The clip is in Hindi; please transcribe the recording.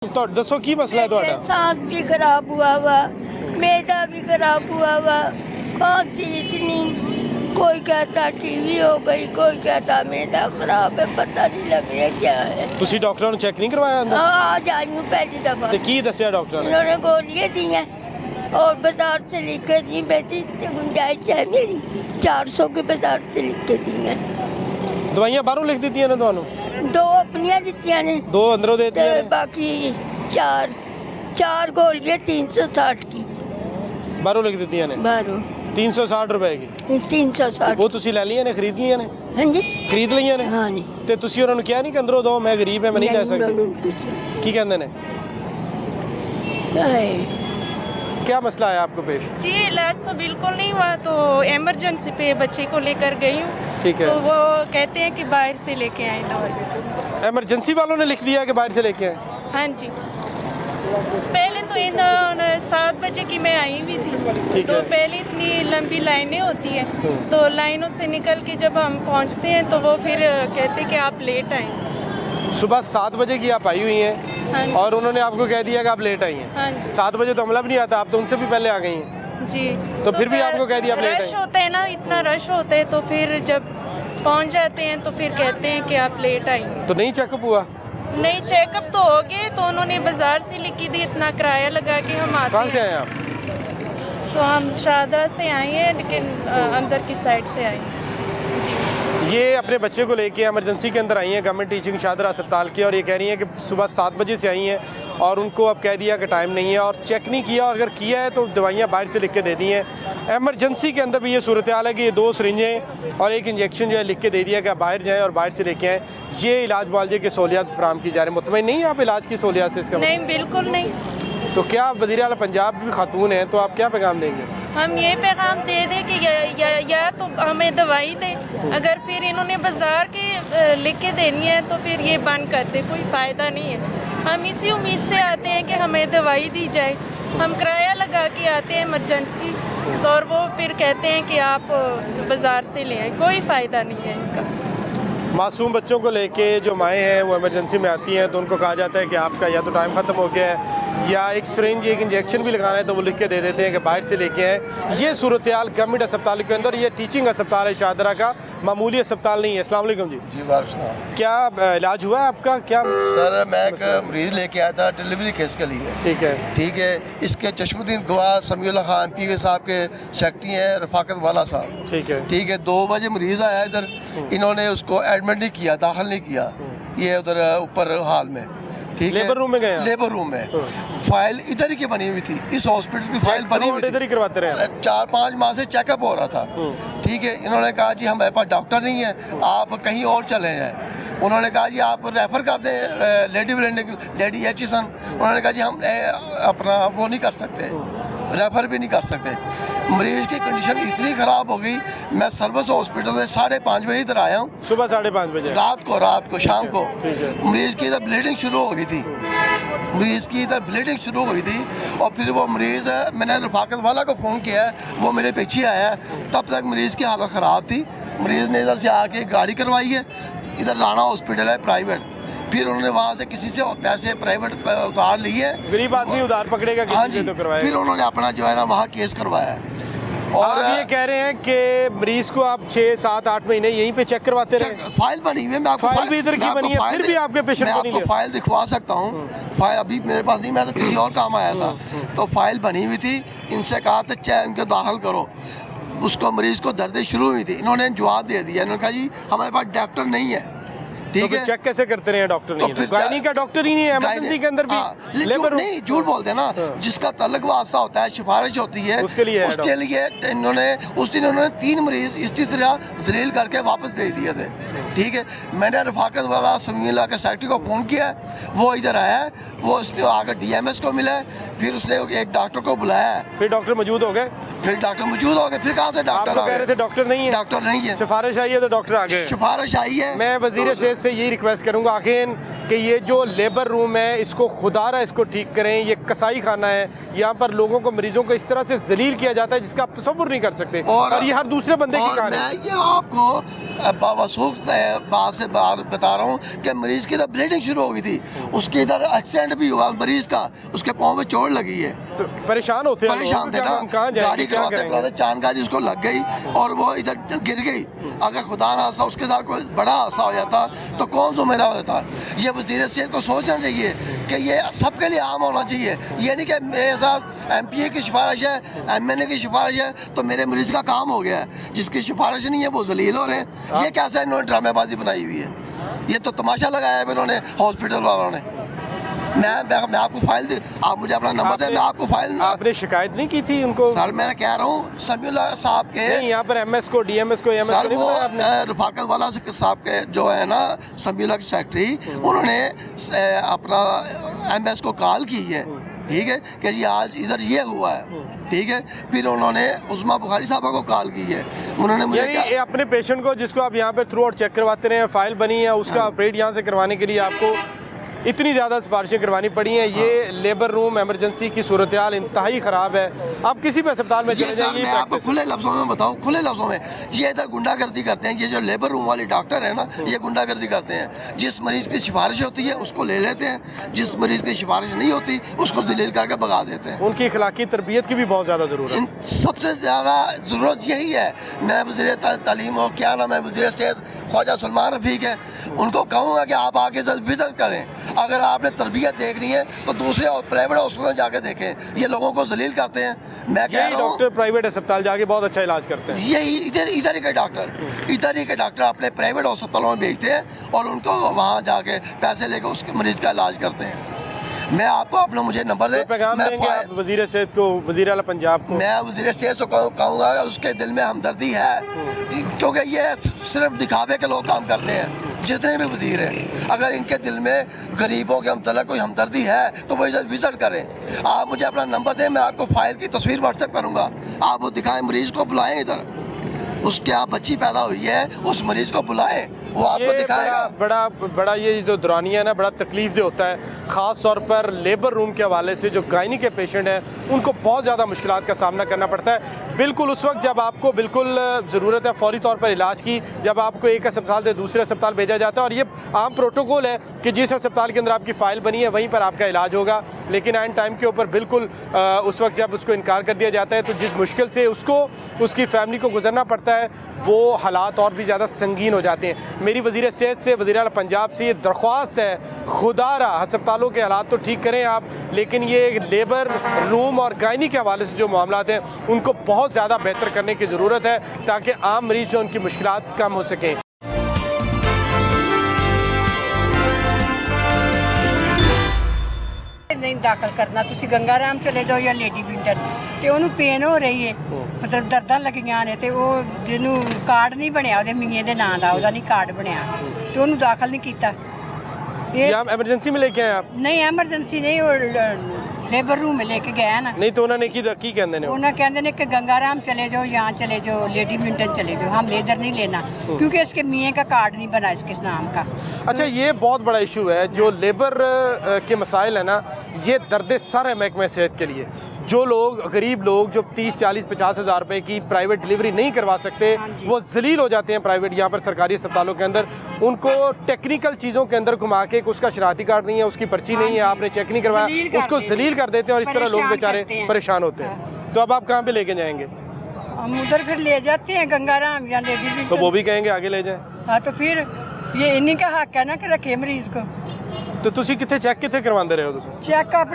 तो दसो की मसला है ਤੁਹਾਡਾ? सांस भी खराब हुआ हुआ, मैदा भी खराब हुआ हुआ, खांसी इतनी, कोई कहता टीवी हो गई, कोई कहता मैदा खराब है, पता नहीं लग रहा क्या है। ਤੁਸੀਂ ਡਾਕਟਰਾਂ ਨੂੰ ਚੈੱਕ ਨਹੀਂ ਕਰਵਾਇਆ ਅੰਦਰ? आज आई हूँ पहली दफा, ਤੇ ਕੀ ਦੱਸਿਆ ਡਾਕਟਰਾਂ ਨੇ? इन्होंने गोलियाँ दी हैं और बाजार से लिख के दी, बेटी इतनी गुंजाइश है मेरी, 400 के बाजार से लिख के दी हैं। ਦਵਾਈਆਂ ਬਾਹਰੋਂ ਲਿਖ ਦਿੱਤੀਆਂ ਨੇ ਤੁਹਾਨੂੰ? दो अपनियाँ दित्तियाँ ने, ਦੋ ਅੰਦਰੋਂ ਦੇ ते ਦਿੱਤੀਆਂ ਨੇ? बाकी चार गोलियाँ 360 की ਬਾਹਰੋਂ ਲਿਖ ਦਿੱਤੀਆਂ ਨੇ बाहरों, 360 ਰੁਪਏ ਦੀ। 360। ਉਹ ਤੁਸੀਂ ਲੈ ਲਈਆਂ ਨੇ, ਖਰੀਦ ਲਈਆਂ ਨੇ? हाँ जी, ਖਰੀਦ ਲਈਆਂ ਨੇ? हाँ जी। ਤੇ ਤੁਸੀਂ ਉਹਨਾਂ ਨੂੰ ਕਿਹਾ ਨਹੀਂ ਕਿ ਅੰਦਰੋਂ ਦੋ, ਮੈਂ ਗਰੀਬ ਹਾਂ, ਮੈਂ ਨਹੀਂ ਲੈ ਸਕਦੀ? नहीं, ਕੀ ਕਹਿੰਦੇ ਨੇ? क्या मसला है आपको पेश? जी इलाज तो बिल्कुल नहीं हुआ, तो इमरजेंसी पे बच्चे को लेकर गई हूँ। ठीक है। तो वो कहते हैं कि बाहर से लेके आए दवाई। इमरजेंसी वालों ने लिख दिया कि बाहर से लेके आए? हाँ जी, पहले तो इन 7 बजे की मैं आई हुई थी, ठीक तो है। पहले इतनी लंबी लाइनें होती है, तो लाइनों से निकल के जब हम पहुँचते हैं तो वो फिर कहते कि आप लेट आए। सुबह 7 बजे की आप आई हुई हैं हाँ जी। और उन्होंने आपको कह दिया कि आप लेट आई हैं। हाँ जी 7 बजे तो हमला भी नहीं आता, आप तो उनसे भी पहले आ गई हैं। जी। तो फिर भी आपको कह दिया आप लेट रश आए? होता है ना, इतना रश होता है, तो फिर जब पहुँच जाते हैं तो फिर कहते हैं कि आप लेट आई। तो नहीं चेकअप हुआ? नहीं, चेकअप तो हो गए, तो उन्होंने बाजार से लिखी दी, इतना किराया लगा के हम आते कहाँ से हैं। आए आप? तो हम शाहदरा से आए हैं, लेकिन अंदर की साइड से आए हैं। जी। ये अपने बच्चे को लेके इमरजेंसी के अंदर आई हैं गवर्नमेंट टीचिंग शाहदरा अस्पताल की, और ये कह रही हैं कि सुबह 7 बजे से आई हैं और उनको अब कह दिया कि टाइम नहीं है और चेक नहीं किया, अगर किया है तो दवाइयाँ बाहर से लिख के दे दी हैं। इमरजेंसी के अंदर भी ये सूरत हाल है कि ये 2 सिरिंजें और एक इंजेक्शन जो है लिख के दे दिया कि आप बाहर जाएँ और बाहर से लेके आएँ। ये इलाज मुआवजे की सहूलियात फराम की जा रही है। मुतमईन नहीं है आप इलाज की सहूलियात से? इसका नहीं, बिल्कुल नहीं। तो क्या वज़ीर आला पंजाब भी खातून हैं, तो आप क्या पैगाम देंगे? हम ये पैगाम दे दें कि या तो हमें दवाई दें, अगर फिर इन्होंने बाजार के लिख के देनी है तो फिर ये बंद कर दे, कोई फ़ायदा नहीं है। हम इसी उम्मीद से आते हैं कि हमें दवाई दी जाए, हम किराया लगा के आते हैं इमरजेंसी, और वो फिर कहते हैं कि आप बाज़ार से ले आएँ, कोई फ़ायदा नहीं है इनका। मासूम बच्चों को लेके जो माएँ हैं वो इमरजेंसी में आती हैं तो उनको कहा जाता है कि आपका या तो टाइम ख़त्म हो गया है या एक सिरिंज एक इंजेक्शन भी लगाना है, तो वो लिख के दे देते हैं कि बाहर से लेके आए। ये सूरत हाल गवर्नमेंट अस्पताल के अंदर, ये टीचिंग अस्पताल है शाहदरा का, मामूली अस्पताल नहीं है। अस्सलाम वालेकुम जी। जी वालेकुम। क्या इलाज हुआ है आपका? क्या सर मैं एक मरीज़ लेके आया था डिलीवरी केस के लिए। ठीक है। ठीक है, इसके चश्मुद्दीन गवाह समीउल्लाह खान पी साहब के सेक्रेटरी हैं रफाकत वाला साहब। ठीक है। ठीक है, 2 बजे मरीज़ आया इधर, इन्होंने उसको एडमिट नहीं किया, दाखिल नहीं किया, ये उधर ऊपर हॉल में। ठीक है, लेबर रूम में गए आप? लेबर रूम में। फाइल इधर ही की बनी हुई थी, इस हॉस्पिटल की फाइल बनी हुई इधर ही थी। करवाते रहे? 4-5 माह से चेकअप हो रहा था। ठीक है, इन्होंने कहा जी हमारे पास डॉक्टर नहीं है, आप कहीं और चले जाएँ। उन्होंने कहा जी आप रेफ़र कर दें लेडी एचिसन। उन्होंने कहा जी हम अपना वो नहीं कर सकते, रेफ़र भी नहीं कर सकते। मरीज़ की कंडीशन इतनी ख़राब हो गई, मैं सर्विस हॉस्पिटल से 5:30 बजे इधर आया हूँ, सुबह 5:30 बजे? रात को शाम को। ठीक है। मरीज़ की इधर ब्लीडिंग शुरू हो गई थी, मरीज़ की इधर ब्लीडिंग शुरू हो गई थी, और फिर वो मरीज़, मैंने रफाकत वाला को फ़ोन किया है, वो मेरे पीछे आया है। तब तक मरीज़ की हालत ख़राब थी, मरीज़ ने इधर से आके गाड़ी करवाई है, इधर राना हॉस्पिटल है प्राइवेट, फिर उन्होंने वहाँ से किसी से पैसे प्राइवेट उतार लिए। गरीब आदमी उधार पकड़ेगा हाँ किसी जी, से तो करवाएगा। फिर उन्होंने अपना जो है ना वहाँ केस करवाया। और और आप ये कह रहे हैं कि मरीज को आप 6, 7, 8 महीने यहीं पे चेक करवाते रहे? फाइल बनी हुई है, मैं आपको फाइल भी इधर की मैं आपको बनी है, फाइल फिर भी आपके पेशेंट मैं को नहीं आपको लिया? फाइल दिखवा सकता हूँ। फाइल अभी मेरे पास नहीं, मैं तो किसी और काम आया था, तो फाइल बनी हुई थी। इनसे कहा था चाहे इनको दाखिल करो, उसको मरीज़ को दर्द शुरू हुई थी, इन्होंने जवाब दे दिया, इन्होंने कहा जी हमारे पास डॉक्टर नहीं है। तो ठीक फिर है, चेक कैसे करते रहे डॉक्टर? तो नहीं फिर गायनी का डॉक्टर ही नहीं है इमरजेंसी के अंदर भी? लेबर नहीं, झूठ बोलते हैं ना, जिसका तलक वास्ता होता है, सिफारिश होती है, उसके लिए है उसके लिए इन्होंने उस दिन उन्होंने 3 मरीज इसी तरह जलील करके वापस भेज दिए थे। ठीक है, मैंने रफाकत वाला समीउल्लाह के सेक्रेटरी को फ़ोन किया, वो इधर आया है, वो उसने आकर DMS को मिला है, फिर उसने एक डॉक्टर को बुलाया है, फिर डॉक्टर मौजूद हो गए? फिर डॉक्टर मौजूद हो गए, फिर कहाँ से आप डॉक्टर तो आ कह रहे थे गए? डॉक्टर नहीं है? डॉक्टर नहीं है, सिफारिश आई है तो डॉक्टर आ गए? सिफारिश आई है। मैं वजीर सेहत से यही रिक्वेस्ट करूँगा अगेन कि ये जो लेबर रूम है इसको खुदारा इसको ठीक करें। ये कसाई खाना है, यहाँ पर लोगों को, मरीजों को इस तरह से जलील किया जाता है जिसका आप तसव्वुर नहीं कर सकते, और ये हर दूसरे बंदे की कहानी है। मैं ये आपको बावसूख बात से बता रहा हूँ कि मरीज की इधर ब्लीडिंग शुरू हो गई थी, उसके इधर एक्सीडेंट भी हुआ मरीज का, उसके पाँव में चोट लगी है। तो परेशान होते हैं, परेशान थे ना, गाड़ी करवाते जानकारी उसको लग गई और वो इधर गिर गई। अगर खुदा ना हादसा उसके साथ कोई बड़ा हादसा हो जाता तो कौन ज़िम्मेदार होता। ये वज़ीर सेहत को सोचना चाहिए कि ये सबके लिए आम होना चाहिए। ये नहीं कि मेरे साथ MPA की सिफारिश है, MNA की सिफारिश है तो मेरे मरीज़ का काम हो गया है। जिसकी सिफारिश नहीं है वो जलील हो रहे हैं। ये कैसे इन्होंने ड्रामेबाजी बनाई हुई है, ये तो तमाशा लगाया है इन्होंने हॉस्पिटल वालों ने। मैं आपको फाइल दे, आप मुझे अपना नंबर दे, मैं आपको फाइल। आपने शिकायत नहीं की थी उनको? सर मैं कह रहा हूँ समीउल्लाह साहब के यहाँ पर MS को DMS को सर वो रफाकत वाला साहब के जो है ना समीउल्लाह के सेक्रेटरी, उन्होंने अपना MS को कॉल की है, ठीक है, कि जी आज इधर ये हुआ है, ठीक है। फिर उन्होंने उस्मा बुखारी साहब को कॉल की है, उन्होंने मुझे अपने पेशेंट को जिसको आप यहाँ पर थ्रू आउट चेक करवाते रहे, फाइल बनी है, उसका ऑपरेट यहाँ से करवाने के लिए आपको इतनी ज़्यादा सिफारिशें करवानी पड़ी हैं। ये लेबर रूम एमरजेंसी की सूरत हाल इंतहाई ख़राब है। आप किसी भी अस्पताल में चले जाइए, मैं आपको खुले लफ्ज़ों में बताऊं, खुले लफ्ज़ों में ये इधर गुंडागर्दी करते हैं। ये जो लेबर रूम वाले डॉक्टर है ना, ये गुंडागर्दी करते हैं। जिस मरीज़ की सिफारिश होती है उसको ले लेते हैं, जिस मरीज़ की सिफारिश नहीं होती उसको जलील करके भगा देते हैं। उनकी अखलाकी तरबियत की भी बहुत ज़्यादा ज़रूरत है। सबसे ज़्यादा ज़रूरत यही है। मैं वज़ीर तालीम हो, क्या नाम है, वज़ीर सेहत ख्वाजा सलमान रफ़ीक है, उनको कहूँगा कि आप आके जल्द विजिट करें। अगर आपने तरबियत देखनी है तो दूसरे प्राइवेट हॉस्पिटल में जाके देखें। ये लोगों को जलील करते हैं। मैं कह रहा हूँ डॉक्टर प्राइवेट अस्पताल जाके बहुत अच्छा इलाज करते हैं। यही इधर ही के डॉक्टर अपने प्राइवेट अस्पतालों में भेजते हैं और उनको वहाँ जाके पैसे लेकर उस मरीज़ का इलाज करते हैं। मैं आपको अपना मुझे नंबर दे, पैगाम देंगे आप वज़ीर सेहत को, वज़ीर आला पंजाब को? मैं वज़ीर सेहत को कहूँगा उसके दिल में हमदर्दी है, क्योंकि ये सिर्फ दिखावे के लोग काम करते हैं। जितने भी वज़ीर हैं, अगर इनके दिल में गरीबों के मतलब कोई हमदर्दी है तो वो इधर विजिट करें। आप मुझे अपना नंबर दें, मैं आपको फाइल की तस्वीर व्हाट्सएप करूँगा, आप वो दिखाएं, मरीज़ को बुलाएं इधर, उसके यहाँ बच्ची पैदा हुई है, उस मरीज़ को बुलाएं, वो आपको दिखाएगा। बड़ा ये जो दौरानिया है ना, बड़ा तकलीफ दे होता है, ख़ास तौर पर लेबर रूम के हवाले से। जो गायनी के पेशेंट हैं उनको बहुत ज़्यादा मुश्किलात का सामना करना पड़ता है। बिल्कुल उस वक्त जब आपको बिल्कुल ज़रूरत है फ़ौरी तौर पर इलाज की, जब आपको एक अस्पताल से दूसरे अस्पताल भेजा जाता है, और ये आम प्रोटोकॉल है कि जिस अस्पताल के अंदर आपकी फ़ाइल बनी है वहीं पर आपका इलाज होगा। लेकिन एंड टाइम के ऊपर बिल्कुल उस वक्त जब उसको इनकार कर दिया जाता है तो जिस मुश्किल से उसको, उसकी फैमिली को गुजरना पड़ता है, वो हालात और भी ज़्यादा संगीन हो जाते हैं। मेरी वज़ीर सेहत से, वज़ीर आला पंजाब से ये दरख्वास्त है, खुदारा अस्पतालों के हालात तो ठीक करें आप, लेकिन ये लेबर रूम और गायनी के हवाले से जो मामलात हैं उनको बहुत ज़्यादा बेहतर करने की ज़रूरत है, ताकि आम मरीज़ जो उनकी मुश्किलात कम हो सकें। नहीं दाखिल करना, तुसी गंगा राम चले जाओ या लेडी विंटर, ਤੇ ਉਹਨੂੰ ਪੇਨ ਹੋ ਰਹੀ ਹੈ, ਮਤਲਬ ਦਰਦਾਂ ਲੱਗੀਆਂ ਨੇ, ਤੇ ਉਹ ਜਿਹਨੂੰ ਕਾਰਡ ਨਹੀਂ ਬਣਿਆ ਉਹਦੇ ਮੀਆਂ ਦੇ ਨਾਂ ਦਾ, ਉਹਦਾ ਨਹੀਂ ਕਾਰਡ ਬਣਿਆ, ਤੇ ਉਹਨੂੰ ਦਾਖਲ ਨਹੀਂ ਕੀਤਾ। ये आप एमरजेंसी में लेके आए आप? नहीं एमरजेंसी नहीं, वो लेबर रूम में लेके गया ना। नहीं तो उन्होंने की कहते हैं, उन्होंने कहते हैं कि गंगाराम चले जाओ, यहाँ चले जाओ, लेडी मिंटन चले जाओ, हम लेदर नहीं लेना क्योंकि इसके मियाँ का कार्ड नहीं बना इसके नाम का। अच्छा, ये बहुत बड़ा इशू है जो लेबर के मसाइल है ना, ये दर्द सर है महकमे सेहत के लिए। जो लोग, गरीब लोग जो 30, 40, 50 हज़ार रुपये की प्राइवेट डिलीवरी नहीं करवा सकते, वो जलील हो जाते हैं प्राइवेट यहाँ पर सरकारी अस्पतालों के अंदर। उनको टेक्निकल चीज़ों के अंदर घुमा के, उसका शरारती कार्ड नहीं है, उसकी पर्ची नहीं है, आपने चेक नहीं करवाया, उसको जलील कर देते हैं और इस तरह लोग बेचारे परेशान होते हैं। तो अब आप कहाँ पे लेके जाएंगे? हम उधर फिर ले जाते हैं गंगाराम या लेडी। तो वो भी कहेंगे आगे ले जाएं। हाँ, तो फिर ये इन्हीं का हक है ना कि रखे मरीज को। तो तुसी कितने चेक कितने करवाते रहे हो? चेक